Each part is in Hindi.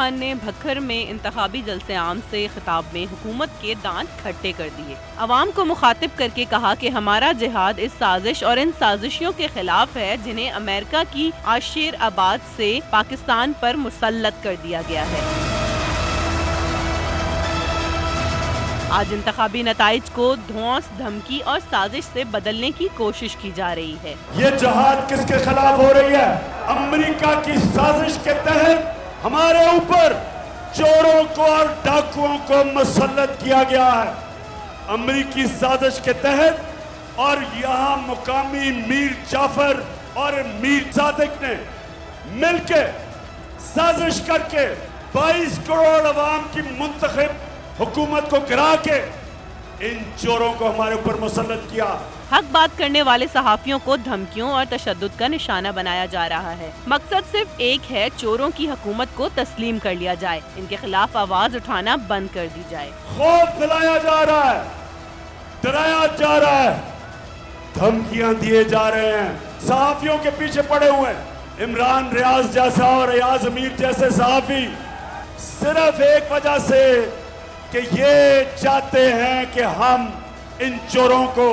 खान ने भक्खर में इंतखाबी जलसे आम से खिताब में हुकूमत के दांत खट्टे कर दिए। अवाम को मुखातिब करके कहा कि हमारा जिहाद इस साजिश और इन साजिशों के खिलाफ है जिन्हें अमेरिका की आशिर आबाद से पाकिस्तान पर मुसल्लत कर दिया गया है। आज इंतखाबी नताइज को धौंस, धमकी और साजिश से बदलने की कोशिश की जा रही है। ये जहाद किसके खिलाफ हो रही है? अमेरिका की साजिश के तहत हमारे ऊपर चोरों को और डाकुओं को मुसल्लत किया गया है। अमेरिकी साजिश के तहत और यहाँ मुकामी मीर जाफर और मीर सादिक ने मिलके साजिश करके 22 करोड़ अवाम की मुंतखब हुकूमत को गिरा के इन चोरों को हमारे ऊपर मुसल्लत किया। हक बात करने वाले सहाफियों को धमकियों और तशद्दुद का निशाना बनाया जा रहा है। मकसद सिर्फ एक है, चोरों की हुकूमत को तस्लीम कर लिया जाए, इनके खिलाफ आवाज उठाना बंद कर दी जाए। खौफ दिलाया जा रहा है, डराया जा रहा है, धमकियां दिए जा रहे हैं। सहाफियों के पीछे पड़े हुए इमरान रियाज जैसा और रियाज अमीर जैसे सहाफी सिर्फ एक वजह से कि ये चाहते हैं कि हम इन चोरों को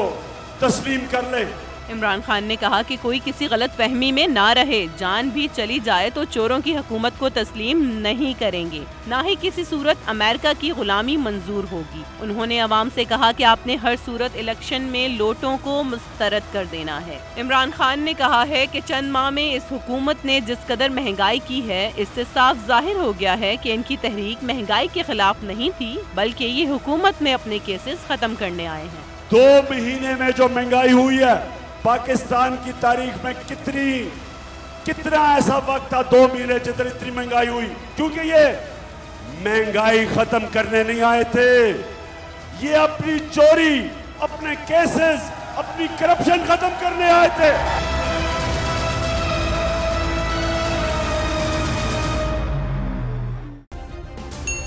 तस्लीम कर ले। इमरान खान ने कहा कि कोई किसी गलत फहमी में ना रहे, जान भी चली जाए तो चोरों की हुकूमत को तस्लीम नहीं करेंगे, ना ही किसी सूरत अमेरिका की गुलामी मंजूर होगी। उन्होंने अवाम से कहा कि आपने हर सूरत इलेक्शन में लोटों को मुस्तरद कर देना है। इमरान खान ने कहा है कि चंद माह में इस हुकूमत ने जिस कदर महंगाई की है, इससे साफ जाहिर हो गया है कि इनकी तहरीक महंगाई के खिलाफ नहीं थी, बल्कि ये हुकूमत में अपने केसेस खत्म करने आए हैं। 2 महीने में जो महंगाई हुई है, पाकिस्तान की तारीख में कितना ऐसा वक्त था 2 महीने जितनी इतनी महंगाई हुई, क्योंकि ये महंगाई खत्म करने नहीं आए थे, ये अपनी चोरी, अपने केसेस, अपनी करप्शन खत्म करने आए थे।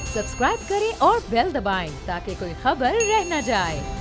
सब्सक्राइब करें और बेल दबाएं ताकि कोई खबर रह न जाए।